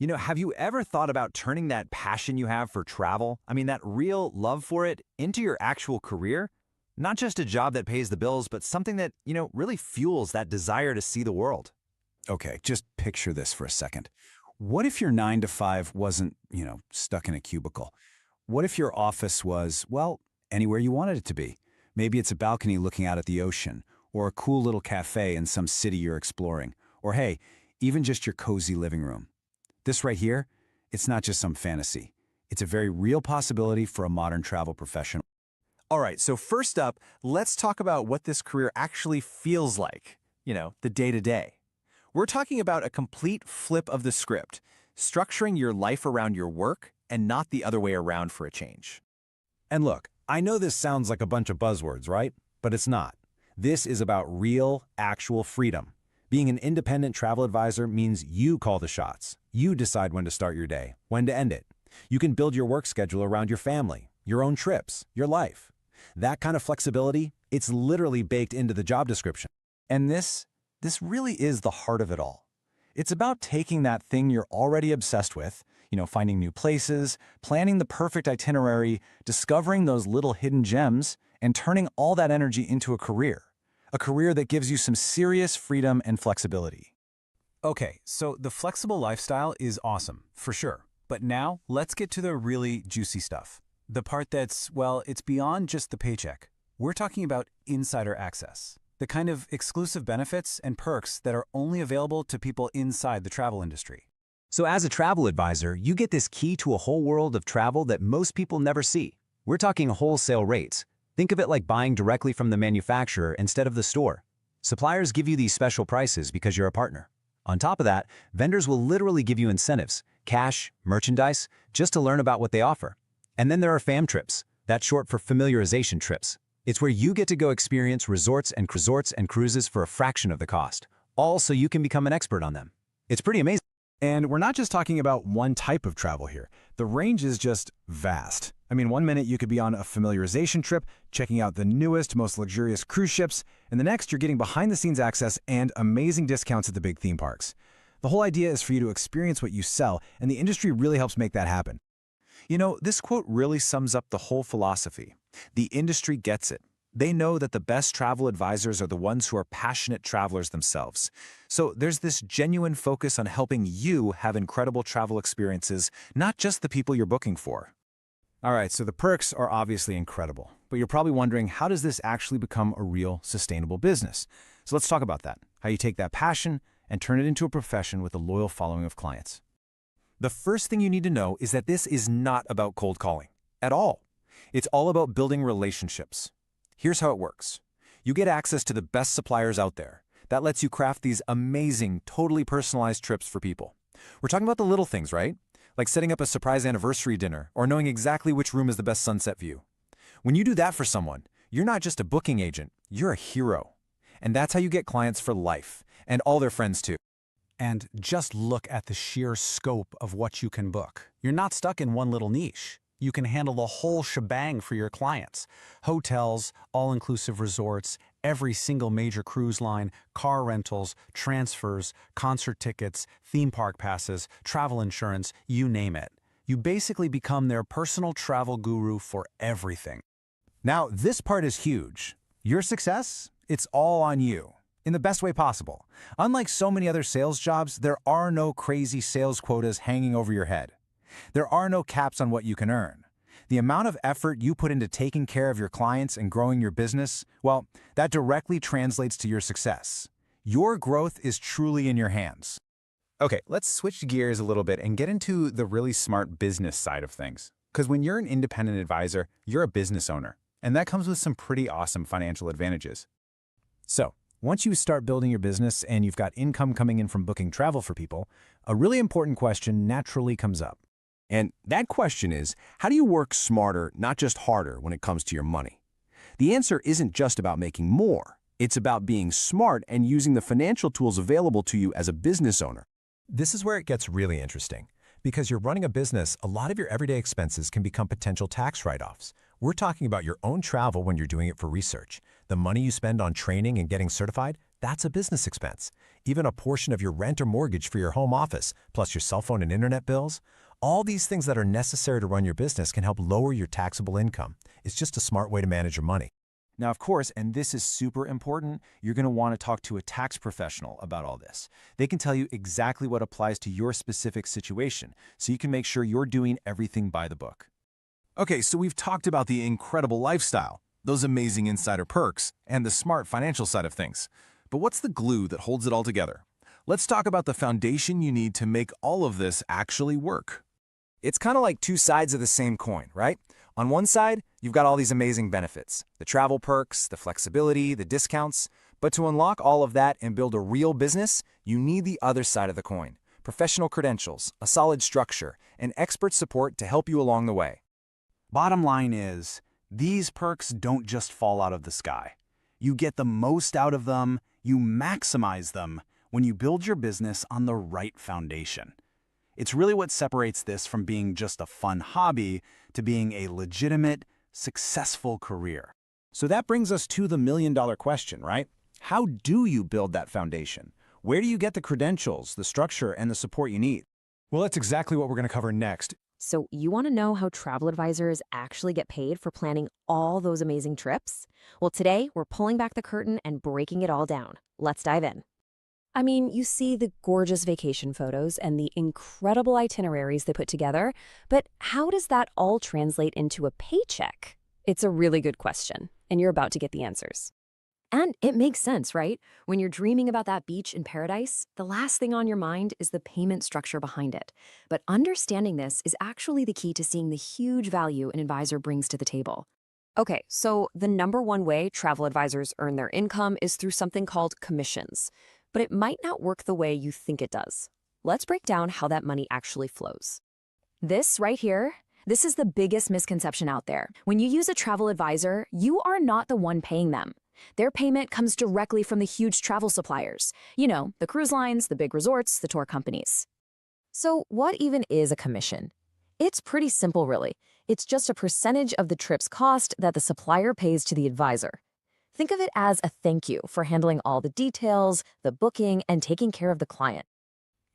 Have you ever thought about turning that passion you have for travel, that real love for it, into your actual career? Not just a job that pays the bills, but something that, really fuels that desire to see the world. Okay, just picture this for a second. What if your 9 to 5 wasn't, stuck in a cubicle? What if your office was, well, anywhere you wanted it to be? Maybe it's a balcony looking out at the ocean, or a cool little cafe in some city you're exploring, or hey, even just your cozy living room. This right here, it's not just some fantasy. It's a very real possibility for a modern travel professional. All right, so first up, let's talk about what this career actually feels like, the day-to-day. We're talking about a complete flip of the script, structuring your life around your work and not the other way around for a change. And look, I know this sounds like a bunch of buzzwords, right? But it's not. This is about real, actual freedom. Being an independent travel advisor means you call the shots. You decide when to start your day, when to end it. You can build your work schedule around your family, your own trips, your life. That kind of flexibility, it's literally baked into the job description. And this really is the heart of it all. It's about taking that thing you're already obsessed with, finding new places, planning the perfect itinerary, discovering those little hidden gems, and turning all that energy into a career that gives you some serious freedom and flexibility. Okay, so the flexible lifestyle is awesome, for sure. But now, let's get to the really juicy stuff. The part that's, well, it's beyond just the paycheck. We're talking about insider access. The kind of exclusive benefits and perks that are only available to people inside the travel industry. So as a travel advisor, you get this key to a whole world of travel that most people never see. We're talking wholesale rates. Think of it like buying directly from the manufacturer instead of the store. Suppliers give you these special prices because you're a partner. On top of that, vendors will literally give you incentives, cash, merchandise, just to learn about what they offer. And then there are FAM trips. That's short for familiarization trips. It's where you get to go experience resorts and cruises for a fraction of the cost, all so you can become an expert on them. It's pretty amazing. And we're not just talking about one type of travel here. The range is just vast. One minute you could be on a familiarization trip, checking out the newest, most luxurious cruise ships, and the next you're getting behind-the-scenes access and amazing discounts at the big theme parks. The whole idea is for you to experience what you sell, and the industry really helps make that happen. This quote really sums up the whole philosophy. The industry gets it. They know that the best travel advisors are the ones who are passionate travelers themselves. So there's this genuine focus on helping you have incredible travel experiences, not just the people you're booking for. All right, so the perks are obviously incredible, but you're probably wondering, how does this actually become a real, sustainable business? So let's talk about that, how you take that passion and turn it into a profession with a loyal following of clients. The first thing you need to know is that this is not about cold calling at all. It's all about building relationships. Here's how it works. You get access to the best suppliers out there. That lets you craft these amazing, totally personalized trips for people. We're talking about the little things, right? Like setting up a surprise anniversary dinner or knowing exactly which room is the best sunset view. When you do that for someone, you're not just a booking agent, you're a hero. And that's how you get clients for life, and all their friends too. And just look at the sheer scope of what you can book. You're not stuck in one little niche. You can handle the whole shebang for your clients. Hotels, all-inclusive resorts, every single major cruise line, car rentals, transfers, concert tickets, theme park passes, travel insurance, you name it. You basically become their personal travel guru for everything. Now, this part is huge. Your success, it's all on you, in the best way possible. Unlike so many other sales jobs, there are no crazy sales quotas hanging over your head. There are no caps on what you can earn. The amount of effort you put into taking care of your clients and growing your business, well, that directly translates to your success. Your growth is truly in your hands. Okay, let's switch gears a little bit and get into the really smart business side of things. Because when you're an independent advisor, you're a business owner, and that comes with some pretty awesome financial advantages. So, once you start building your business and you've got income coming in from booking travel for people, a really important question naturally comes up. And that question is, how do you work smarter, not just harder, when it comes to your money? The answer isn't just about making more. It's about being smart and using the financial tools available to you as a business owner. This is where it gets really interesting. Because you're running a business, a lot of your everyday expenses can become potential tax write-offs. We're talking about your own travel when you're doing it for research. The money you spend on training and getting certified, That's a business expense. Even a portion of your rent or mortgage for your home office, plus your cell phone and internet bills, all these things that are necessary to run your business can help lower your taxable income. It's just a smart way to manage your money. Now, of course, and this is super important, you're going to want to talk to a tax professional about all this. They can tell you exactly what applies to your specific situation, so you can make sure you're doing everything by the book. Okay, so we've talked about the incredible lifestyle, those amazing insider perks, and the smart financial side of things. But what's the glue that holds it all together? Let's talk about the foundation you need to make all of this actually work. It's kind of like two sides of the same coin, right? On one side, you've got all these amazing benefits, the travel perks, the flexibility, the discounts. But to unlock all of that and build a real business, you need the other side of the coin, professional credentials, a solid structure, and expert support to help you along the way. Bottom line is, these perks don't just fall out of the sky. You get the most out of them, you maximize them when you build your business on the right foundation. It's really what separates this from being just a fun hobby to being a legitimate, successful career. So that brings us to the million-dollar question, right? How do you build that foundation? Where do you get the credentials, the structure, and the support you need? Well, that's exactly what we're going to cover next. So you want to know how travel advisors actually get paid for planning all those amazing trips? Well, today we're pulling back the curtain and breaking it all down. Let's dive in. I mean, you see the gorgeous vacation photos and the incredible itineraries they put together, but how does that all translate into a paycheck? It's a really good question, and you're about to get the answers. And it makes sense, right? When you're dreaming about that beach in paradise, the last thing on your mind is the payment structure behind it. But understanding this is actually the key to seeing the huge value an advisor brings to the table. Okay, so the number one way travel advisors earn their income is through something called commissions. But it might not work the way you think it does. Let's break down how that money actually flows. This right here, this is the biggest misconception out there. When you use a travel advisor, you are not the one paying them. Their payment comes directly from the huge travel suppliers. You know, the cruise lines, the big resorts, the tour companies. So what even is a commission? It's pretty simple, really. It's just a percentage of the trip's cost that the supplier pays to the advisor. Think of it as a thank you for handling all the details, the booking, and taking care of the client.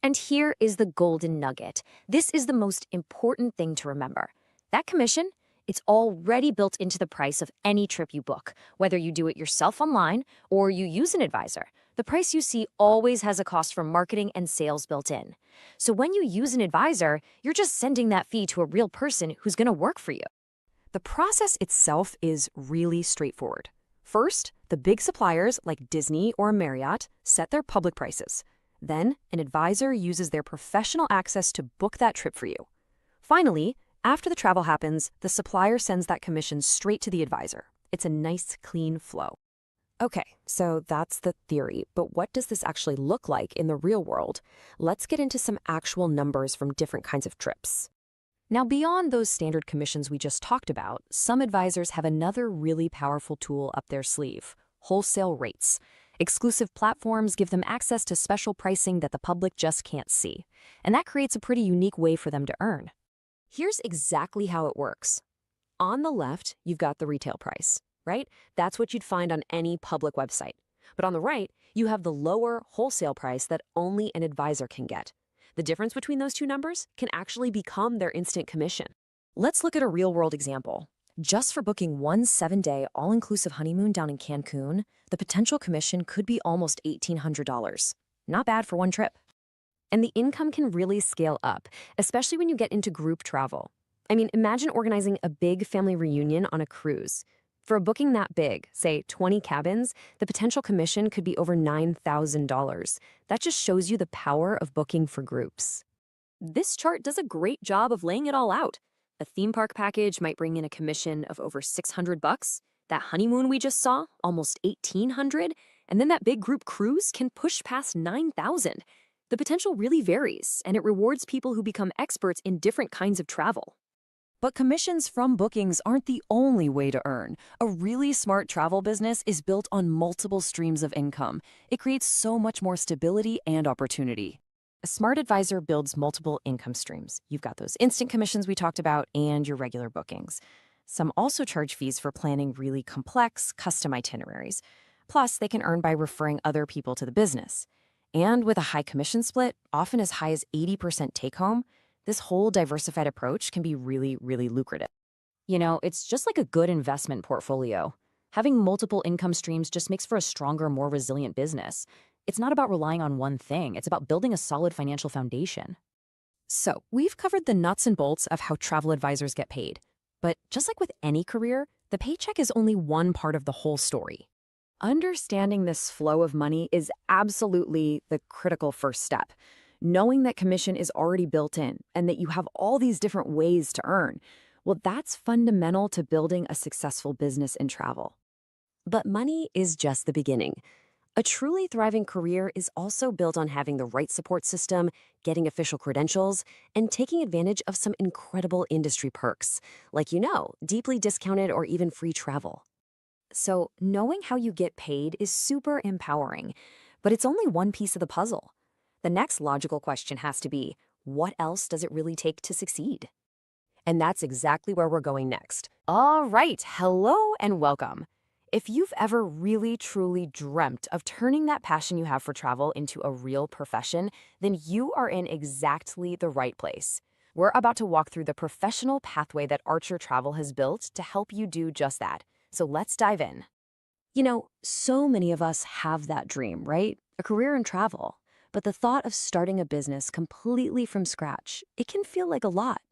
And here is the golden nugget. This is the most important thing to remember. That commission, it's already built into the price of any trip you book, whether you do it yourself online or you use an advisor. The price you see always has a cost for marketing and sales built in. So when you use an advisor, you're just sending that fee to a real person who's going to work for you. The process itself is really straightforward. First, the big suppliers like Disney or Marriott set their public prices. Then, an advisor uses their professional access to book that trip for you. Finally, after the travel happens, the supplier sends that commission straight to the advisor. It's a nice, clean flow. Okay, so that's the theory, but what does this actually look like in the real world? Let's get into some actual numbers from different kinds of trips. Now, beyond those standard commissions we just talked about, some advisors have another really powerful tool up their sleeve: wholesale rates. Exclusive platforms give them access to special pricing that the public just can't see, and that creates a pretty unique way for them to earn. Here's exactly how it works. On the left, you've got the retail price, right? That's what you'd find on any public website. But on the right, you have the lower wholesale price that only an advisor can get. The difference between those two numbers can actually become their instant commission. Let's look at a real-world example. Just for booking one 7-day all-inclusive honeymoon down in Cancun, the potential commission could be almost $1,800. Not bad for one trip. And the income can really scale up, especially when you get into group travel. I mean, imagine organizing a big family reunion on a cruise. For a booking that big, say 20 cabins, the potential commission could be over $9,000. That just shows you the power of booking for groups. This chart does a great job of laying it all out. A theme park package might bring in a commission of over $600. That honeymoon we just saw, almost $1,800. And then that big group cruise can push past $9,000. The potential really varies, and it rewards people who become experts in different kinds of travel. But commissions from bookings aren't the only way to earn. A really smart travel business is built on multiple streams of income. It creates so much more stability and opportunity. A smart advisor builds multiple income streams. You've got those instant commissions we talked about and your regular bookings. Some also charge fees for planning really complex, custom itineraries. Plus, they can earn by referring other people to the business. And with a high commission split, often as high as 80% take home, this whole diversified approach can be really, really lucrative. It's just like a good investment portfolio. Having multiple income streams just makes for a stronger, more resilient business. It's not about relying on one thing, it's about building a solid financial foundation. So, we've covered the nuts and bolts of how travel advisors get paid. But just like with any career, the paycheck is only one part of the whole story. Understanding this flow of money is absolutely the critical first step. Knowing that commission is already built in and that you have all these different ways to earn, well, that's fundamental to building a successful business in travel. But money is just the beginning. A truly thriving career is also built on having the right support system, getting official credentials, and taking advantage of some incredible industry perks, like deeply discounted or even free travel. So, knowing how you get paid is super empowering, but it's only one piece of the puzzle. The next logical question has to be, what else does it really take to succeed? And that's exactly where we're going next. All right, hello and welcome. If you've ever really, truly dreamt of turning that passion you have for travel into a real profession, then you are in exactly the right place. We're about to walk through the professional pathway that Archer Travel has built to help you do just that. So let's dive in. So many of us have that dream, right? A career in travel. But the thought of starting a business completely from scratch, it can feel like a lot.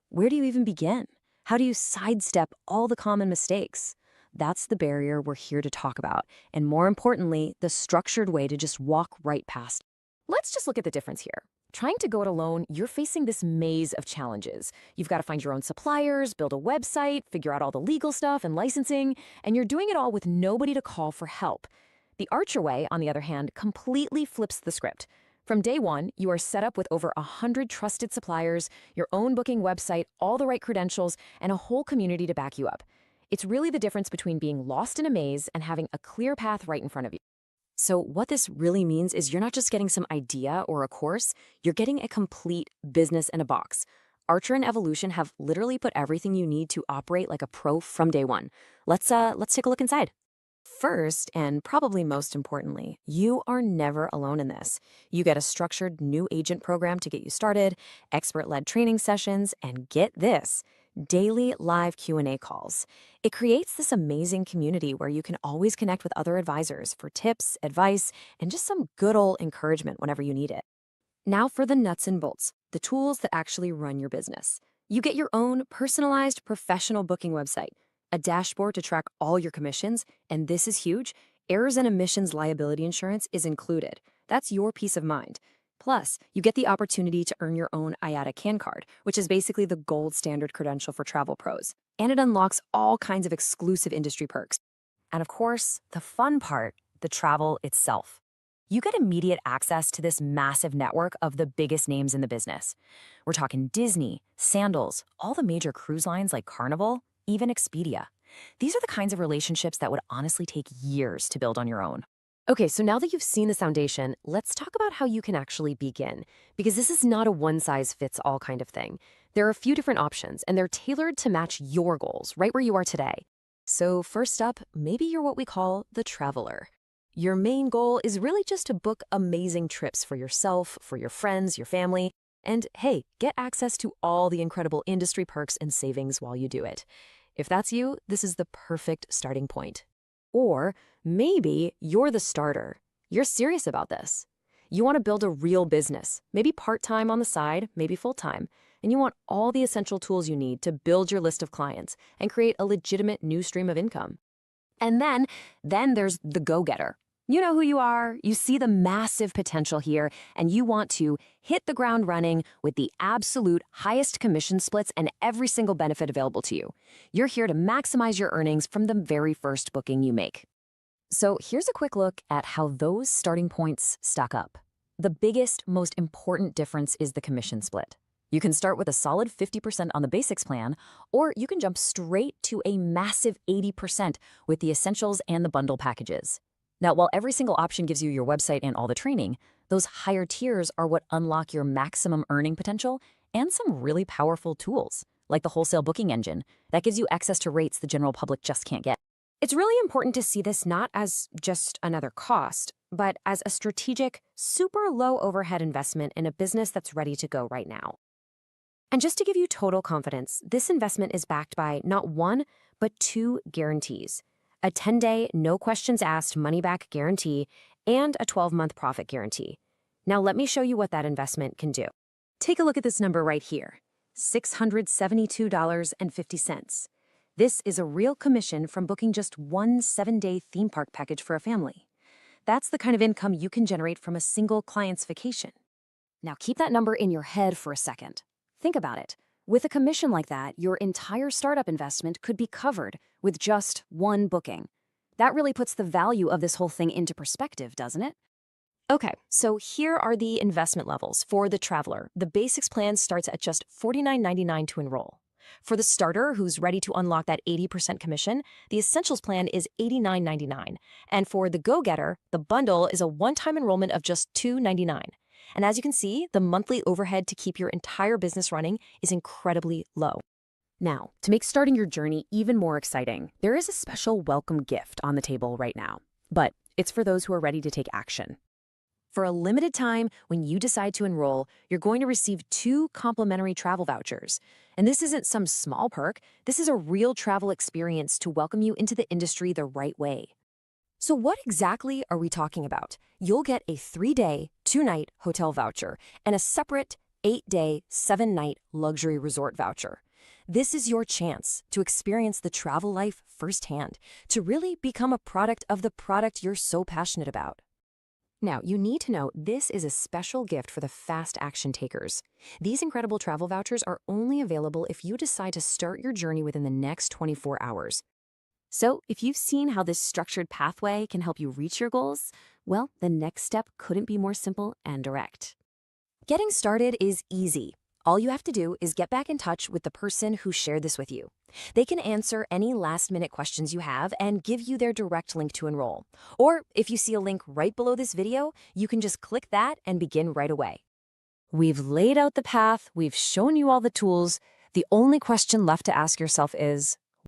Where do you even begin? How do you sidestep all the common mistakes? That's the barrier we're here to talk about, and more importantly, the structured way to just walk right past. Let's just look at the difference here. Trying to go it alone, you're facing this maze of challenges. You've got to find your own suppliers, build a website, figure out all the legal stuff and licensing, and you're doing it all with nobody to call for help. The Archer way, on the other hand, completely flips the script. From day one, you are set up with over 100 trusted suppliers, your own booking website, all the right credentials, and a whole community to back you up. It's really the difference between being lost in a maze and having a clear path right in front of you. So what this really means is you're not just getting some idea or a course, you're getting a complete business in a box. Archer and Evolution have literally put everything you need to operate like a pro from day one. Let's take a look inside. First, and probably most importantly, you are never alone in this. You get a structured new agent program to get you started, expert-led training sessions, and get this, daily live Q&A calls. It creates this amazing community where you can always connect with other advisors for tips, advice, and just some good old encouragement whenever you need it. Now for the nuts and bolts, the tools that actually run your business. You get your own personalized professional booking website, a dashboard to track all your commissions, and this is huge, errors and omissions liability insurance is included. That's your peace of mind. Plus, you get the opportunity to earn your own IATA CAN card, which is basically the gold standard credential for travel pros. And it unlocks all kinds of exclusive industry perks. And of course, the fun part, the travel itself. You get immediate access to this massive network of the biggest names in the business. We're talking Disney, Sandals, all the major cruise lines like Carnival, even Expedia. These are the kinds of relationships that would honestly take years to build on your own. Okay, so now that you've seen the foundation, let's talk about how you can actually begin, because this is not a one-size-fits-all kind of thing. There are a few different options, and they're tailored to match your goals right where you are today. So first up, maybe you're what we call the traveler. Your main goal is really just to book amazing trips for yourself, for your friends, your family, and hey, get access to all the incredible industry perks and savings while you do it. If that's you, this is the perfect starting point. Or maybe you're the starter. You're serious about this. You want to build a real business, maybe part-time on the side, maybe full-time, and you want all the essential tools you need to build your list of clients and create a legitimate new stream of income. And then there's the go-getter. You know who you are, you see the massive potential here, and you want to hit the ground running with the absolute highest commission splits and every single benefit available to you. You're here to maximize your earnings from the very first booking you make. So here's a quick look at how those starting points stack up. The biggest, most important difference is the commission split. You can start with a solid 50% on the basics plan, or you can jump straight to a massive 80% with the essentials and the bundle packages. Now, while every single option gives you your website and all the training, those higher tiers are what unlock your maximum earning potential and some really powerful tools, like the wholesale booking engine that gives you access to rates the general public just can't get. It's really important to see this not as just another cost, but as a strategic, super low overhead investment in a business that's ready to go right now. And just to give you total confidence, this investment is backed by not one, but 2 guarantees: a 10-day, no questions asked money-back guarantee and a 12-month profit guarantee. Now let me show you what that investment can do. Take a look at this number right here, $672.50. This is a real commission from booking just one 7-day theme park package for a family. That's the kind of income you can generate from a single client's vacation. Now keep that number in your head for a second. Think about it. With a commission like that, your entire startup investment could be covered with just one booking. That really puts the value of this whole thing into perspective, doesn't it? Okay, so here are the investment levels for the traveler. The basics plan starts at just $49.99 to enroll. For the starter who's ready to unlock that 80% commission, the Essentials plan is $89.99. And for the go-getter, the bundle is a one-time enrollment of just $2.99. And as you can see, the monthly overhead to keep your entire business running is incredibly low. Now, to make starting your journey even more exciting, there is a special welcome gift on the table right now. But it's for those who are ready to take action. For a limited time, when you decide to enroll, you're going to receive 2 complimentary travel vouchers. And this isn't some small perk. This is a real travel experience to welcome you into the industry the right way. So what exactly are we talking about? You'll get a 3-day, 2-night hotel voucher and a separate 8-day, 7-night luxury resort voucher. This is your chance to experience the travel life firsthand, to really become a product of the product you're so passionate about. Now, you need to know this is a special gift for the fast action takers. These incredible travel vouchers are only available if you decide to start your journey within the next 24 hours. So, if you've seen how this structured pathway can help you reach your goals, well, the next step couldn't be more simple and direct. Getting started is easy. All you have to do is get back in touch with the person who shared this with you. They can answer any last-minute questions you have and give you their direct link to enroll. Or if you see a link right below this video, you can just click that and begin right away. We've laid out the path, we've shown you all the tools. The only question left to ask yourself is,